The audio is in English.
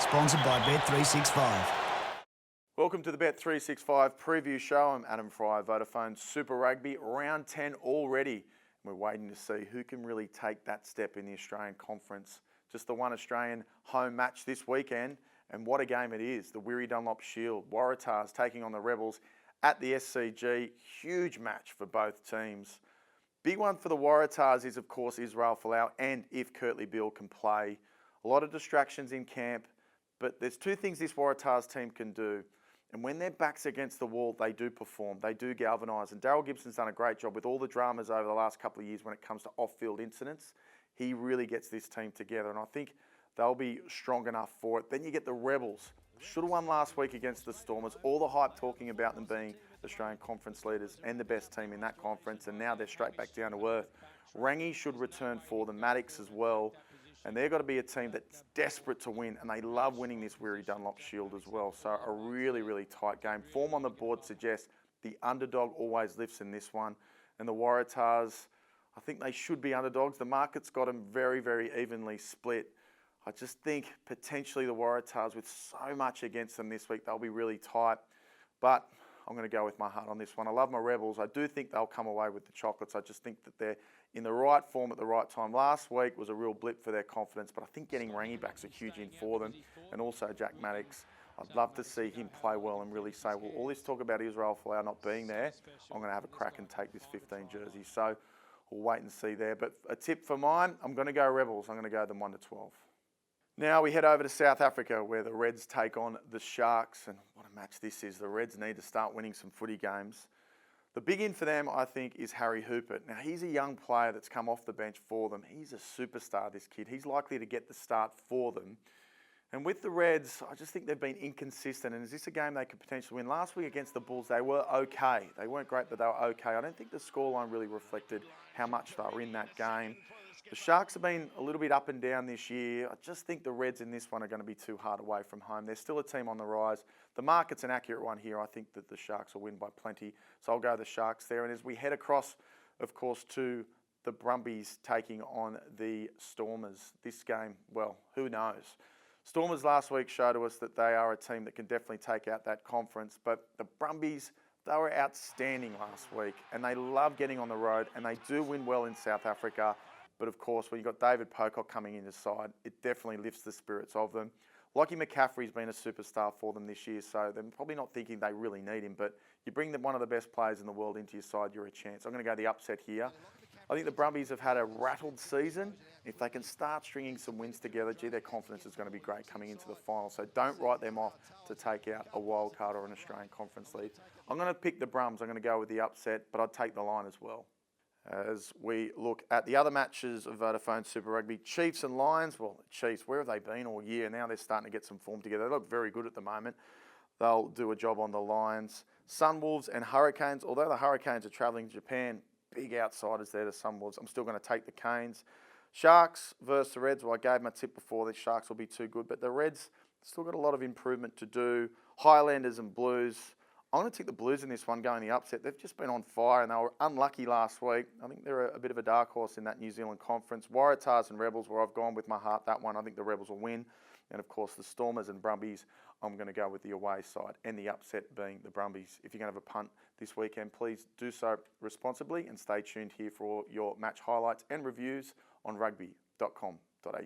Sponsored by Bet365. Welcome to the Bet365 preview show. I'm Adam Fry, Vodafone Super Rugby. Round 10 already. We're waiting to see who can really take that step in the Australian Conference. Just the one Australian home match this weekend, and what a game it is. The Weary Dunlop Shield. Waratahs taking on the Rebels at the SCG. Huge match for both teams. Big one for the Waratahs is, of course, Israel Folau, and if Kurtley Beale can play. A lot of distractions in camp, but there's two things this Waratahs team can do. And when their back's against the wall, they do perform. They do galvanise. And Daryl Gibson's done a great job with all the dramas over the last couple of years when it comes to off-field incidents. He really gets this team together, and I think they'll be strong enough for it. Then you get the Rebels. Should have won last week against the Stormers. All the hype talking about them being Australian Conference leaders and the best team in that conference, and now they're straight back down to earth. Rangi should return for them, Maddox as well. And they've got to be a team that's desperate to win, and they love winning this Weary Dunlop Shield as well. So a really, really tight game. Form on the board suggests the underdog always lifts in this one. And the Waratahs, I think they should be underdogs. The market's got them very, very evenly split. I just think potentially the Waratahs, with so much against them this week, they'll be really tight. But I'm going to go with my heart on this one. I love my Rebels. I do think they'll come away with the chocolates. I just think that they're in the right form at the right time. Last week was a real blip for their confidence, but I think getting Rangi back's a huge in for them. And also Jack Maddox. I'd love to see him play well and really say, well, all this talk about Israel Folau not being there, I'm going to have a crack and take this 15 jersey. So we'll wait and see there. But a tip for mine, I'm going to go Rebels. I'm going to go them 1-12. Now we head over to South Africa, where the Reds take on the Sharks. And what a match this is. The Reds need to start winning some footy games. The big in for them, I think, is Harry Hooper. Now, he's a young player that's come off the bench for them. He's a superstar, this kid. He's likely to get the start for them. And with the Reds, I just think they've been inconsistent. And is this a game they could potentially win? Last week against the Bulls, they were okay. They weren't great, but they were okay. I don't think the scoreline really reflected how much they were in that game. The Sharks have been a little bit up and down this year. I just think the Reds in this one are going to be too hard away from home. They're still a team on the rise. The market's an accurate one here. I think that the Sharks will win by plenty. So I'll go the Sharks there. And as we head across, of course, to the Brumbies taking on the Stormers. This game, well, who knows? Stormers last week showed to us that they are a team that can definitely take out that conference. But the Brumbies, they were outstanding last week. And they love getting on the road. And they do win well in South Africa. But of course, when you've got David Pocock coming in his side, it definitely lifts the spirits of them. Lockie McCaffrey's been a superstar for them this year, so they're probably not thinking they really need him. But you bring one of the best players in the world into your side, you're a chance. I'm going to go the upset here. I think the Brumbies have had a rattled season. If they can start stringing some wins together, gee, their confidence is going to be great coming into the final. So don't write them off to take out a wild card or an Australian Conference lead. I'm going to pick the Brums. I'm going to go with the upset, but I'd take the line as well. As we look at the other matches of Vodafone Super Rugby, Chiefs and Lions. Well, the Chiefs, where have they been all year? Now they're starting to get some form together. They look very good at the moment. They'll do a job on the Lions. Sunwolves and Hurricanes. Although the Hurricanes are travelling to Japan, big outsiders there to Sunwolves. I'm still going to take the Canes. Sharks versus the Reds. Well, I gave my tip before. The Sharks will be too good. But the Reds still got a lot of improvement to do. Highlanders and Blues. I'm going to take the Blues in this one, going the upset. They've just been on fire, and they were unlucky last week. I think they're a bit of a dark horse in that New Zealand conference. Waratahs and Rebels, where I've gone with my heart, that one. I think the Rebels will win. And, of course, the Stormers and Brumbies, I'm going to go with the away side, and the upset being the Brumbies. If you're going to have a punt this weekend, please do so responsibly, and stay tuned here for all your match highlights and reviews on Rugby.com.au.